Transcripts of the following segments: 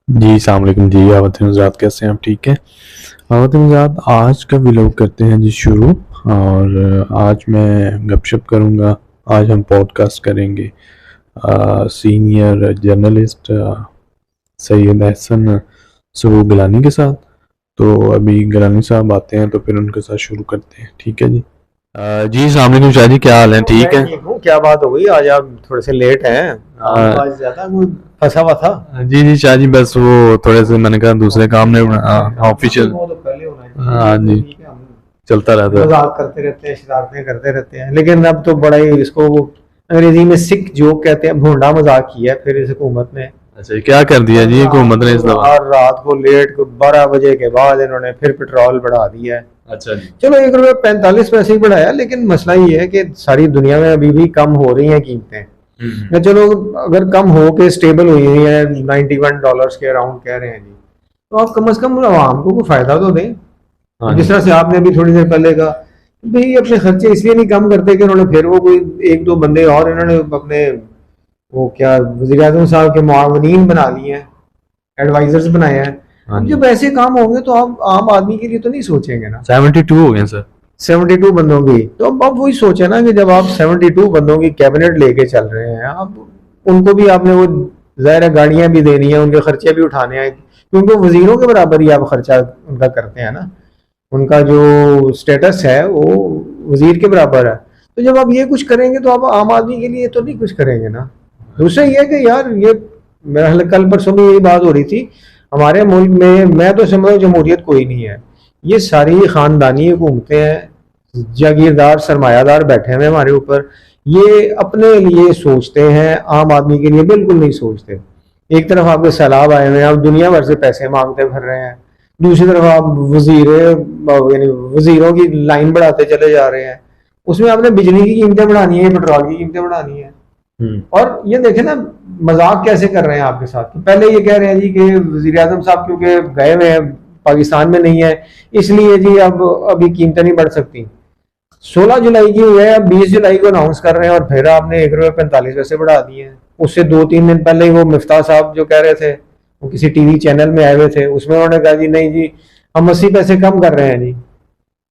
जी अस्सलाम वालेकुम जी। आवाज़ कैसे हैं आप? ठीक है। आवाज़ आज का व्लॉग करते हैं जी शुरू। और आज मैं गपशप करूंगा। आज हम पॉडकास्ट करेंगे सीनियर जर्नलिस्ट सैयद अहसन सरूर गिलानी के साथ। तो अभी गिलानी साहब आते हैं तो फिर उनके साथ शुरू करते हैं। ठीक है जी। जी अस्सलाम वालेकुम शाह जी, क्या हाल है? तो ठीक मैं है। ठीक हूँ। क्या बात हो गई आज आप थोड़े से लेट हैं? काम तो आज ज्यादा कोई फंसा हुआ था। जी जी शाह जी, बस वो थोड़े से मैंने कहा दूसरे काम ने ऑफिशियल। वो तो पहले होना चाहिए, हाँ ये तो जी, ठीक है। हम चलता रहता है। मजाक करते रहते हैं, शरारतें करते रहते हैं, लेकिन अब तो बड़ा ही इसको वो अंग्रेजी में सिक जोक कहते हैं, भोंडा मजाक किया है फिर इस हुकूमत ने। अच्छा, क्या कर दिया हर जी रात हुकूमत ने इस को दफा? हर रात को लेट को 12 बजे के बाद इन्होंने फिर पेट्रोल बढ़ा दिया है। अच्छा जी। चलो 1 रुपये 45 पैसे ही बढ़ाया, लेकिन मसला ये है कि सारी दुनिया में अभी भी कम हो रही हैं कीमतें। या चलो अगर कम हो के स्टेबल हुई हुई है, $91 के अराउंड कह रहे हैं जी, तो आप कम से कम आवाम को कोई फायदा तो दें। हाँ जिस जी। तरह से आपने अभी थोड़ी देर पहले कहा कि भाई अपने खर्चे इसलिए नहीं कम करते कि उन्होंने फिर वो कोई एक दो बंदे और इन्होंने अपने वो क्या वजीर आजम साहब के मुआवनीन बना लिए हैं, एडवाइजर्स बनाए हैं। हाँ अब जी। जब ऐसे काम होंगे तो आप आम आदमी के लिए तो नहीं सोचेंगे ना। 72 हो गए सर। 72 बंदों की, तो अब आप वही सोचे ना कि जब आप 72 बंदों की कैबिनेट लेके चल रहे हैं, आप उनको भी आपने वो ज़ाहिर है गाड़ियां भी देनी है, उनके खर्चे भी उठाने हैं, क्योंकि वजीरों के बराबर ही आप खर्चा उनका करते हैं ना। उनका जो स्टेटस है वो वजीर के बराबर है। तो जब आप ये कुछ करेंगे तो आप आम आदमी के लिए तो नहीं कुछ करेंगे ना। दूसरा ये है कि यार ये मेरा ख्याल कल परसों में यही बात हो रही थी हमारे मुल्क में। मैं तो समझता हूँ जमहूरियत कोई नहीं है, ये सारी खानदानी हुकूमतें हैं, जागीरदार सरमायादार बैठे हुए हमारे ऊपर। ये अपने लिए सोचते हैं, आम आदमी के लिए बिल्कुल नहीं सोचते। एक तरफ आपके सैलाब आए हुए हैं, आप दुनिया भर से पैसे मांगते फिर रहे हैं। दूसरी तरफ आप वजीर यानी वजीरों की लाइन बढ़ाते चले जा रहे हैं। उसमें आपने बिजली की कीमतें बढ़ानी है, पेट्रोल की कीमतें बढ़ानी है। और ये देखे ना मजाक कैसे कर रहे हैं आपके साथ। तो पहले ये कह रहे हैं जी कि वजीर आजम साहब क्योंकि गए हुए हैं, पाकिस्तान में नहीं है, इसलिए जी अब अभी कीमतें नहीं बढ़ सकती। 16 जुलाई की हुई है, अब 20 जुलाई को अनाउंस कर रहे हैं और फिर आपने 1 रुपये 45 पैसे बढ़ा दिए हैं। उससे 2-3 दिन पहले ही वो मिफ्ता साहब जो कह रहे थे, वो किसी टीवी चैनल में आए हुए थे, उसमें उन्होंने कहा जी नहीं जी हम 80 पैसे कम कर रहे हैं जी।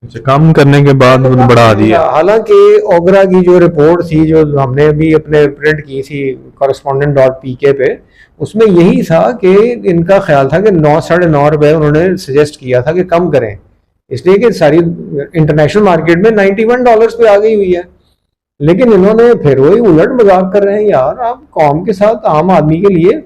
अच्छा, कम करने के बाद बढ़ा दिया। हालांकि ओगरा की जो रिपोर्ट थी जो हमने भी अपने प्रिंट की थी correspondent.pk पे, उसमें यही था कि इनका ख्याल था कि 9-9.5 रुपए उन्होंने सजेस्ट किया था कि कम करें, इसलिए कि सारी इंटरनेशनल मार्केट में $91 पे आ गई हुई है। लेकिन इन्होंने फिर वही उलट मजाक कर रहे हैं। यार आप कौम के साथ आम आदमी के लिए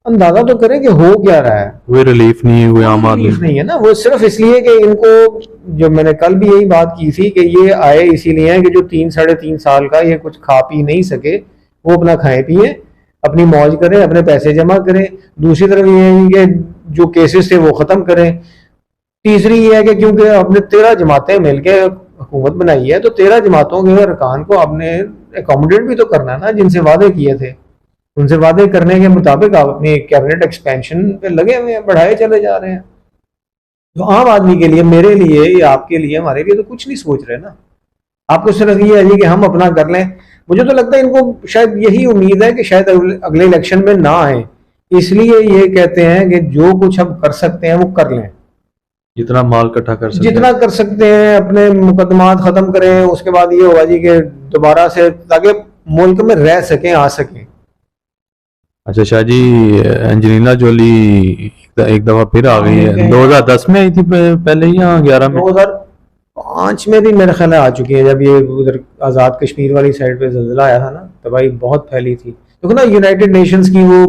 अंदाजा तो करें कि हो क्या रहा है। कोई रिलीफ नहीं है, कोई आम कोई आदमी। रिलीफ नहीं है ना, वो सिर्फ इसलिए कि इनको, जो मैंने कल भी यही बात की थी कि ये आए इसीलिए हैं कि जो 3-3.5 साल का ये कुछ खा पी नहीं सके, वो अपना खाएं पिए, अपनी मौज करें, अपने पैसे जमा करें। दूसरी तरफ ये है कि जो केसेस थे वो खत्म करें। तीसरी ये है कि क्योंकि आपने 13 जमातें मिलकर हुकूमत बनाई है, तो 13 जमातों के अरकान को आपने एकोमोडेट भी तो करना ना, जिनसे वादे किए थे। उनसे वादे करने के मुताबिक आप अपनी कैबिनेट एक्सपेंशन पे लगे हुए हैं, बढ़ाए चले जा रहे हैं। तो आम आदमी के लिए, मेरे लिए या आपके लिए, हमारे लिए तो कुछ नहीं सोच रहे ना। आपको सिर्फ ये है जी कि हम अपना कर लें। मुझे तो लगता है इनको शायद यही उम्मीद है कि शायद अगले इलेक्शन में ना आए, इसलिए ये कहते हैं कि जो कुछ हम कर सकते हैं वो कर लें। जितना माल इकट्ठा कर सकते जितना हैं। कर सकते हैं अपने मुकदमात खत्म करें, उसके बाद ये होगा जी कि दोबारा से, ताकि मुल्क में रह सकें, आ सकें। अच्छा शाह जी, एंजेलिना जोली एक दफा फिर आ गई है। 2010 में आई थी पहले, या 11 में? 2005 में भी मेरे ख्याल आ चुकी है, जब ये उधर आज़ाद कश्मीर वाली साइड पे जल्जला आया था ना, तबाही बहुत फैली थी। देखो ना, यूनाइटेड नेशंस की वो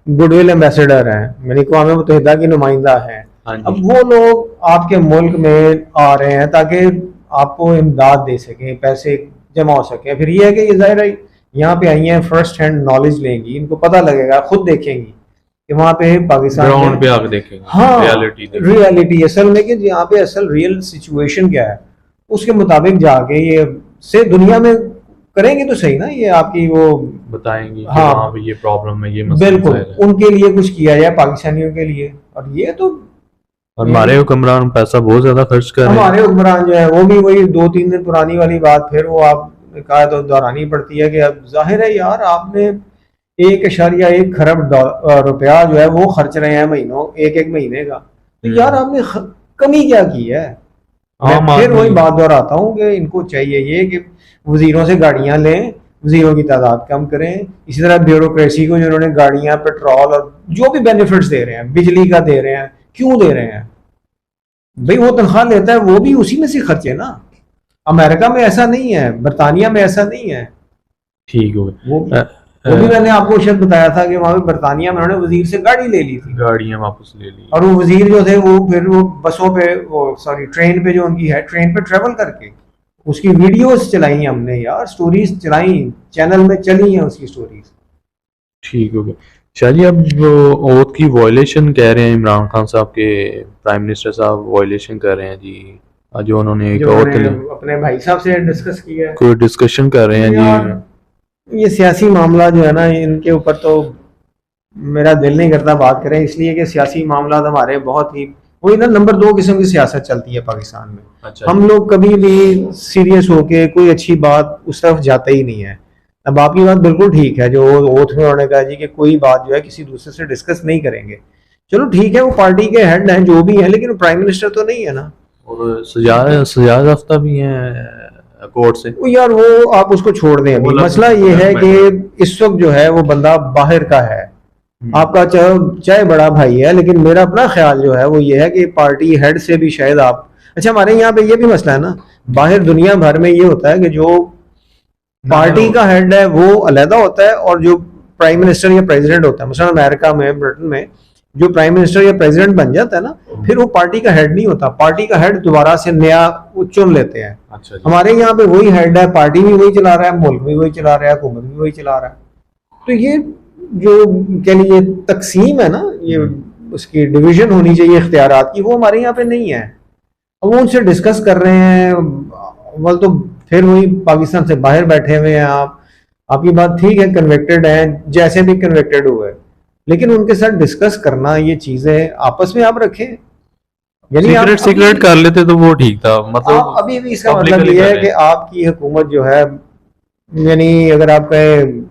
गुडविल एम्बेसडर हैं, यानी अक़वाम मुत्तहिदा की नुमाइंदा है। हाँ अब जी। वो लोग आपके मुल्क में आ रहे हैं ताकि आपको इमदाद दे सकें, पैसे जमा हो सके। फिर ये है कि ये ज़ाहिर है यहाँ पे आई हैं, फर्स्ट हैंड नॉलेज लेंगी, इनको पता लगेगा, खुद देखेंगी कि वहाँ पे पाकिस्तान ग्राउंड में, पे आके देखेंगे, हाँ, रियलिटी देखेंगे। रियलिटी असल में कि यहाँ पे असल रियल सिचुएशन क्या है, उसके मुताबिक जाके ये से दुनिया में करेंगे तो सही ना। ये आपकी वो बताएंगे कि हाँ वहाँ पे ये प्रॉब्लम है, ये मसला बिल्कुल, है। उनके लिए कुछ किया जाए, पाकिस्तानियों के लिए। और ये तो और यानी हमारे हुक्मरान पैसा बहुत ज्यादा खर्च कर रहे हैं। हमारे हुक्मरान जो है वो भी वही 2-3 दिन पुरानी वाली बात फिर वो आप कहा तो दोहरानी पड़ती है कि अब जाहिर है यार आपने 1.1 खरब रुपया जो है वो खर्च रहे हैं महीनों, एक महीने का। तो यार आपने कमी क्या की है? मैं फिर वही बात दोहराता हूँ कि इनको चाहिए ये कि वजीरों से गाड़ियां लें, वजीरों की तादाद कम करें। इसी तरह ब्यूरोक्रेसी को जिन्होंने गाड़ियां, पेट्रोल और जो भी बेनिफिट्स दे रहे हैं, बिजली का दे रहे हैं, क्यों दे रहे हैं भाई? वो तनख्वाह लेता है, वो भी उसी में से खर्चे ना। अमेरिका में ऐसा नहीं है, बरतानिया में ऐसा नहीं है। ठीक हो गया। वो भी मैंने आपको शायद बताया था कि वहां पे बरतानिया में उन्होंने वजीर से गाड़ी ले ली थी, गाड़ियां वापस ले ली, और वो वजीर जो थे वो फिर वो बसों पे, वो सॉरी ट्रेन पे, जो उनकी है ट्रेन पे ट्रेवल करके उसकी वीडियोस चलाई हमने यार, स्टोरीज चलाई, चैनल में चली हैं उसकी स्टोरीज। ठीक हो गया। शाह जी, अब ओथ की वायलेशन कह रहे हैं इमरान खान साहब के, प्राइम मिनिस्टर साहब वायलेशन कर रहे हैं जी, जो उन्होंने एक ओथ अपने भाई साहब से डिस्कस किया है, कोई डिस्कशन कर रहे हैं जी। ये सियासी मामला जो है ना, इनके ऊपर तो मेरा दिल नहीं करता बात करें, इसलिए कि सियासी मामला हमारे बहुत ही वही ना, नंबर 2 किस्म की सियासत चलती है पाकिस्तान में। अच्छा, हम लोग कभी भी सीरियस होके कोई अच्छी बात उस तरफ जाते ही नहीं है। अब आपकी बात बिल्कुल ठीक है, जो ओथ में उन्होंने कहा जी कि कोई बात जो है किसी दूसरे से डिस्कस नहीं करेंगे। चलो ठीक है, वो पार्टी के हेड हैं जो भी हैं, लेकिन वो प्राइम मिनिस्टर तो नहीं है ना, और सजा याफ्ता भी हैं कोर्ट से। वो यार वो आप उसको छोड़ दें अभी। मसला ये है कि इस वक्त जो है वो बंदा बाहर का है, आपका चाहे बड़ा भाई है, लेकिन मेरा अपना ख्याल जो है वो ये है कि पार्टी हेड से भी शायद आप, अच्छा हमारे यहाँ पे ये भी मसला है ना, बाहर दुनिया भर में ये होता है कि जो पार्टी का हेड है वो अलहदा होता है, और जो प्राइम मिनिस्टर या प्रेसिडेंट होता है, मसलन अमेरिका में, ब्रिटेन में जो प्राइम मिनिस्टर या प्रेसिडेंट बन जाता है ना, फिर वो पार्टी का हेड नहीं होता, पार्टी का हेड दोबारा से नया चुन लेते हैं। अच्छा, हमारे यहाँ पे वही हेड है, पार्टी भी वही चला रहा है, मुल्क भी वही चला रहा है, हुकूमत भी वही चला रहा है। तो ये जो कह लीजिए तकसीम है ना, ये उसकी डिवीजन होनी चाहिए इख्तियारात की, वो हमारे यहाँ पे नहीं है। अब वो उनसे डिस्कस कर रहे हैं, वल तो फिर वही पाकिस्तान से बाहर बैठे हुए हैं। आपकी बात ठीक है, कन्विक्टेड हैं, जैसे भी कन्विक्टेड हुए, लेकिन उनके साथ डिस्कस करना, ये चीजें आपस में आप रखें, यानी सीक्रेट कर लेते तो वो ठीक था। मतलब अभी भी इसका मतलब ये है कि आपकी हुकूमत जो है, यानी अगर आप कहें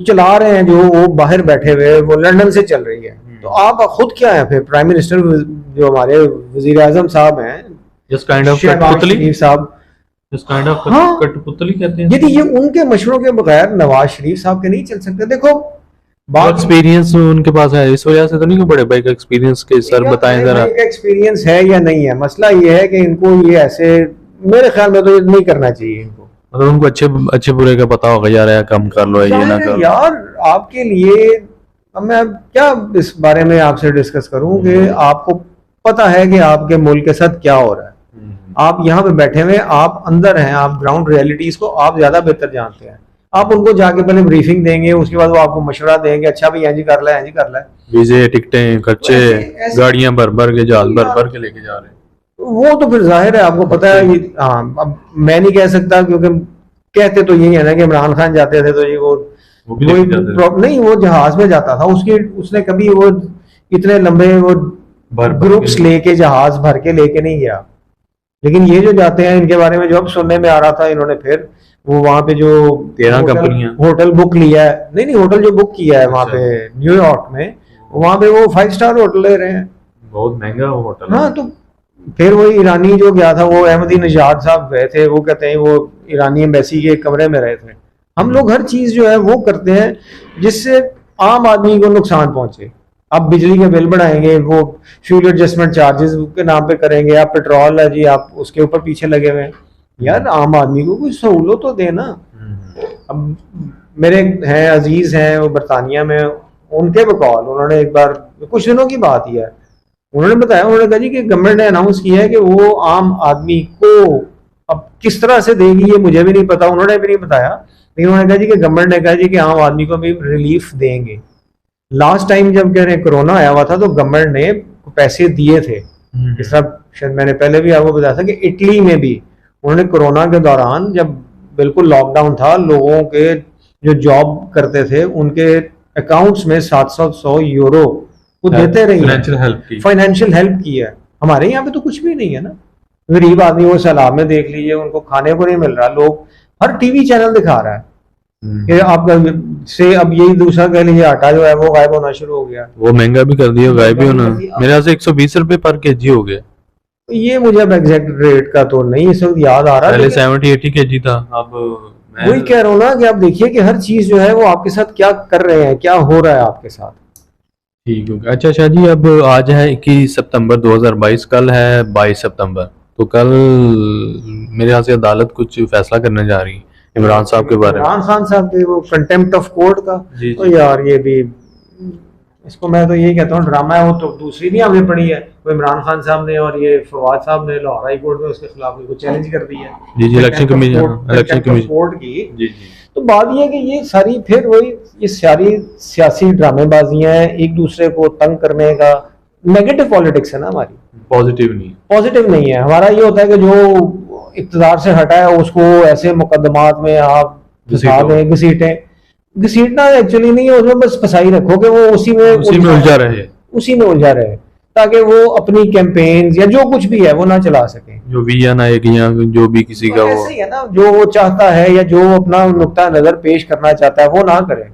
चला रहे हैं जो वो बाहर बैठे हुए, वो लंदन से चल रही है, तो आप खुद क्या है फिर? प्राइम मिनिस्टर जो हमारे वजीर आजम साहब हैं, शरीफ साहब, हाँ, कठपुतली कहते हैं। यदि ये उनके मशवरों के बगैर नवाज शरीफ साहब के नहीं चल सकते। देखो एक्सपीरियंस उनके पास है, इस वजह से तो नहीं, बड़े भाई का एक्सपीरियंस के सर बताएं जरा। एक्सपीरियंस है या नहीं है, मसला ये है कि इनको ये ऐसे, मेरे ख्याल में तो नहीं करना चाहिए इनको। मतलब उनको अच्छे बुरे का पता होगा यार, कम कर लो, ये ना करो यार। आपके लिए अब मैं क्या इस बारे में आपसे डिस्कस करूं कि आपको पता है कि आपके मुल्क के साथ क्या हो रहा है, आप यहाँ पे बैठे हुए, आप अंदर हैं, आप ग्राउंड रियलिटीज को आप ज्यादा बेहतर जानते हैं। आप उनको जाके पहले ब्रीफिंग देंगे, उसके बाद वो आपको मशवरा देंगे, अच्छा भाई ऐसी कर ला, ऐसी कर ला, वीजे, टिकटें, खर्चे, गाड़ियां भर भर के, जहाज भर भर के लेके जा रहे हैं। वो तो फिर जाहिर है आपको पता है। हाँ, अब मैं नहीं कह सकता, क्योंकि कहते तो यही है ना कि इमरान खान जाते थे तो ये वो नहीं, वो जहाज में जाता था, उसने कभी वो इतने लंबे वो ग्रुप्स लेके जहाज भर के लेके नहीं गया। लेकिन ये जो जाते हैं, इनके बारे में जो अब सुनने में आ रहा था, इन्होंने फिर वो वहां पे जो 13 कंपनियां होटल बुक लिया है, नहीं होटल जो बुक किया है वहां पे न्यूयॉर्क में, वहां पे वो 5 स्टार होटल ले रहे हैं, बहुत महंगा वो होटल। हाँ, तो फिर वो ईरानी जो गया था, वो अहमदी नजाद साहब गए थे, वो कहते हैं वो ईरानी एम्बेसी के कमरे में रहे थे। हम लोग हर चीज जो है वो करते हैं जिससे आम आदमी को नुकसान पहुंचे। आप बिजली के बिल बढ़ाएंगे, वो फ्यूल एडजस्टमेंट चार्जेस के नाम पे करेंगे, आप पेट्रोल है जी, आप उसके ऊपर पीछे लगे हुए हैं। यार आम आदमी को कोई सहूलत तो देना। अब मेरे हैं अजीज हैं, वो बरतानिया में, उनके बकौल उन्होंने एक बार, कुछ दिनों की बात ही है, उन्होंने बताया, उन्होंने कहा जी कि गवर्नमेंट ने अनाउंस किया है कि वो आम आदमी को अब किस तरह से देगी ये मुझे भी नहीं पता, उन्होंने भी नहीं बताया, लेकिन उन्होंने कहा जी कि गवर्नमेंट ने कहा जी कि आम आदमी को भी रिलीफ देंगे। लास्ट टाइम जब कह रहे कोरोना आया हुआ था तो गवर्नमेंट ने पैसे दिए थे, जिस तरह शायद मैंने पहले भी आपको बताया था कि इटली में भी उन्होंने कोरोना के दौरान, जब बिल्कुल लॉकडाउन था, लोगों के जो जॉब करते थे उनके अकाउंट्स में 700 यूरो वो देते रही, फाइनेंशियल हेल्प की है। हमारे यहाँ पे तो कुछ भी नहीं है ना, गरीब आदमी वो सैलाब में देख लीजिए, उनको खाने को नहीं मिल रहा, लोग हर टीवी चैनल दिखा रहा है, फिर आपका से अब यही दूसरा कह लीजिए आटा जो है वो गायब होना शुरू हो गया। वो महंगा भी कर दिया, गायब भी होना। मेरे ख्याल से 120 रुपए पर केजी हो गया। ये मुझे अब एग्जैक्ट रेट का तो नहीं इस वक्त याद आ रहा, पहले लेकिन 70-80 केजी था, अब वही कह रहा हूँ ना कि आप देखिए कि हर चीज जो है वो आपके साथ क्या कर रहे हैं, क्या हो रहा है आपके साथ। ठीक हो गया। अच्छा शाह जी, अब आज है 21 सितंबर 2022, कल है 22 सितंबर। तो कल मेरे ख्याल से अदालत कुछ फैसला करने जा रही है इमरान साहब के बारे में। इमरान खान साहब के वो कंटेम्प्ट ऑफ कोर्ट का। जी तो जी। यार ये भी, इसको मैं तो यही कहता हूँ ड्रामा है। वो तो दूसरी नहीं आगे पड़ी है, वो इमरान खान साहब ने और ये फवाद साहब ने लाहौर हाई कोर्ट में उसके खिलाफ उसको चैलेंज कर दिया जी जी, election commission, election commission court की। जी जी। तो बात ये है कि ये सारी फिर वही ये सारी सियासी ड्रामेबाजियां हैं, एक दूसरे को तंग करने का। नेगेटिव पॉलिटिक्स है ना हमारी, पॉजिटिव नहीं। पॉजिटिव नहीं है। हमारा ये होता है कि जो इक़्तिदार से हटा है उसको ऐसे मुकदमात में आप फंसा दें, घसीटना एक्चुअली नहीं है, उसमें बस फंसाई रखो कि वो उसी में उलझा रहे, उसी में उलझा रहे, ताकि वो अपनी कैंपेन या जो कुछ भी है वो ना चला सके। जो विजन आएगी या जो भी किसी का वो ऐसे ही है ना, जो वो चाहता है या जो अपना नुक्ता नजर पेश करना चाहता है वो ना करे।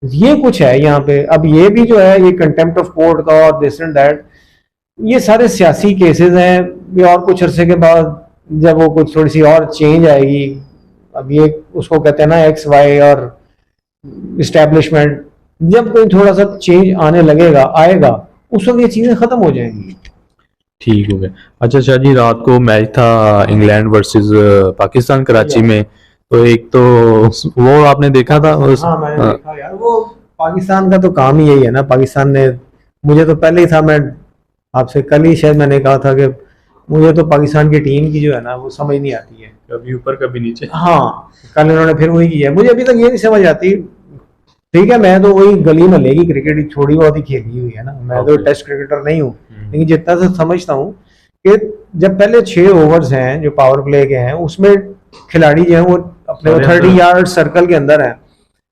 ये कुछ है यहाँ पे। अब ये भी जो है ये कंटेम्प्ट ऑफ कोर्ट का और दिस एंड दैट, ये सारे सियासी केसेस हैं। ये और कुछ अरसे के बाद जब वो कुछ थोड़ी सी और चेंज आएगी, अब ये उसको कहते हैं ना एक्स वाई और इस्टेब्लिशमेंट, जब कोई थोड़ा सा चेंज आने लगेगा आएगा उस वक्त ये चीजें खत्म हो जाएंगी। ठीक हो गया। अच्छा शाह जी, रात को मैच था इंग्लैंड वर्सेस पाकिस्तान कराची में, तो एक तो वो आपने देखा था हाँ मैंने देखा यार। वो पाकिस्तान का तो काम ही यही है ना। पाकिस्तान ने, मुझे तो पहले ही था, मैं आपसे कल ही शायद मैंने कहा था कि मुझे तो पाकिस्तान की टीम की जो है ना वो समझ नहीं आती है, कभी ऊपर कभी नीचे। हाँ कल इन्होंने फिर वही किया, मुझे अभी तक ये नहीं समझ आती। ठीक है, मैं तो वही गली महल्ले की क्रिकेट थोड़ी बहुत ही खेली हुई है ना, मैं तो टेस्ट क्रिकेटर नहीं हूँ, लेकिन जितना से समझता हूँ कि जब पहले 6 ओवर्स हैं जो पावर प्ले के हैं उसमें खिलाड़ी जो है वो अपने 30 यार्ड सर्कल के अंदर है।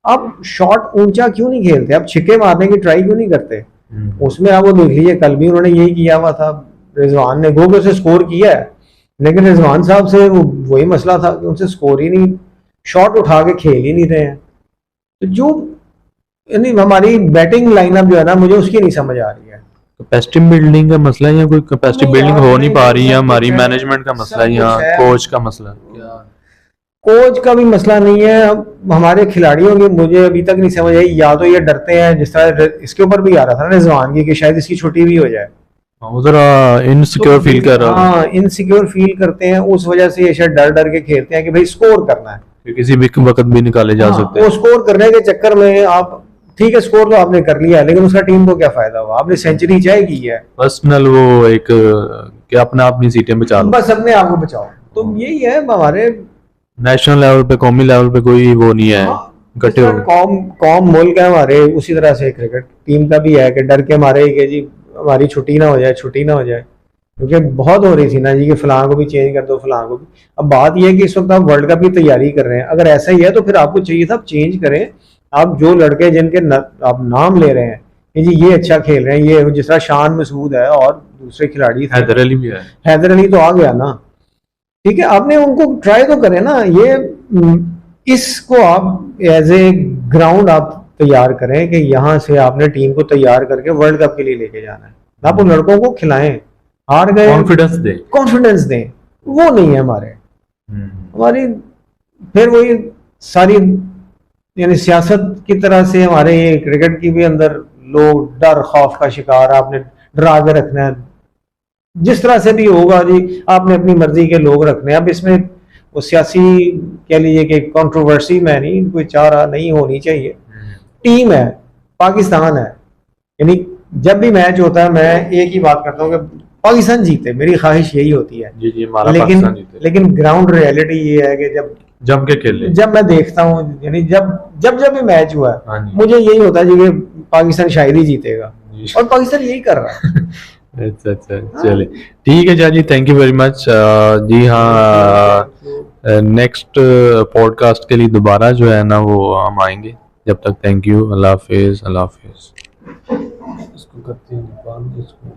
अब शॉट ऊंचा क्यों नहीं खेलते, अब छिक्के मारने की ट्राई क्यों नहीं करते? उसमें आप वो देख लीजिए, कल भी उन्होंने यही किया हुआ था। रिजवान ने गो के उसे स्कोर किया है, लेकिन रिजवान साहब से वही मसला था कि उनसे स्कोर ही नहीं, शॉट उठा के खेल ही नहीं रहे हैं। तो जो यानी हमारी बैटिंग लाइनअप जो है ना, मुझे उसकी नहीं समझ आ रही है। कैपेसिटी बिल्डिंग का मसला है या कोई कैपेसिटी बिल्डिंग हो नहीं पा रही है, हमारी मैनेजमेंट का मसला है या कोच का मसला है? कोच का भी मसला नहीं है, अब हमारे खिलाड़ियों की मुझे अभी तक नहीं समझ आई। या तो ये डरते हैं, जिस तरह इसके ऊपर भी आ रहा था ना रिजवान की, कि शायद इसकी छुट्टी भी हो जाए, वो जरा इनसिक्योर फील कर रहा है। हाँ इनसिक्योर फील करते हैं, उस वजह से ये शायद डर डर के खेलते हैं कि भाई स्कोर करना है, किसी भी वक्त भी निकाले जा सकते हैं। वो स्कोर करने के चक्कर में आप, ठीक है स्कोर तो आपने कर लिया, लेकिन उसका टीम को क्या फायदा हुआ? आपने सेंचुरी चाहे की है, पर्सनल वो एक कि अपना अपनी सीटें बचा लो, बस अपने आप को बचाओ। तो यही है हमारे नेशनल लेवल पे, कौमी लेवल पे कोई वो नहीं है, गटे हो। कौम मुल्क है हमारे, उसी तरह से क्रिकेट टीम का भी है कि डर के मारे कि जी हमारी छुट्टी ना हो जाए, छुट्टी ना हो जाए, क्योंकि बहुत हो रही थी ना जी कि फलां को भी चेंज कर दो, फलां को भी। अब बात यह है कि इस वक्त आप वर्ल्ड कप की तैयारी कर रहे हैं, अगर ऐसा ही है तो फिर आपको चाहिए था आप चेंज करें। आप जो लड़के जिनके आप नाम ले रहे हैं कि जी ये अच्छा खेल रहे हैं, ये जिस तरह शान मसूद है और दूसरे खिलाड़ी, हैदर अली भी है, हैदर अली तो आ गया ना, ठीक है, आपने उनको ट्राई तो करें ना। ये इसको आप एज ए ग्राउंड आप तैयार करें कि यहाँ से आपने टीम को तैयार करके वर्ल्ड कप के लिए लेके जाना है। आप उन लड़कों को खिलाएं, हार गए कॉन्फिडेंस दें, वो नहीं है हमारे। हमारी फिर वही सारी यानी सियासत की तरह से हमारे ये क्रिकेट की भी अंदर लोग डर खौफ का शिकार, आपने डरा के रखना है, जिस तरह से भी होगा जी आपने अपनी मर्जी के लोग रखने हैं। अब इसमें वो सियासी कह लीजिए कि कंट्रोवर्सी में नहीं, कोई चाह रहा नहीं होनी चाहिए। टीम है, पाकिस्तान है, यानी जब भी मैच होता है मैं एक ही बात करता हूँ कि पाकिस्तान जीते, मेरी ख्वाहिश यही होती है। जी जी, लेकिन ग्राउंड रियलिटी ये है कि जम के खेले, जब मैं देखता हूँ, यानी जब भी मैच हुआ है मुझे यही होता है जी कि पाकिस्तान शायद ही जीतेगा, और पाकिस्तान यही कर रहा है। अच्छा अच्छा, चलिए ठीक है जी, थैंक यू वेरी मच जी। हाँ, नेक्स्ट पॉडकास्ट के लिए दोबारा जो है ना वो हम आएंगे। जब तक थैंक यू, अल्लाह हाफिज, अल्लाह हाफिज। इसको करते हैं।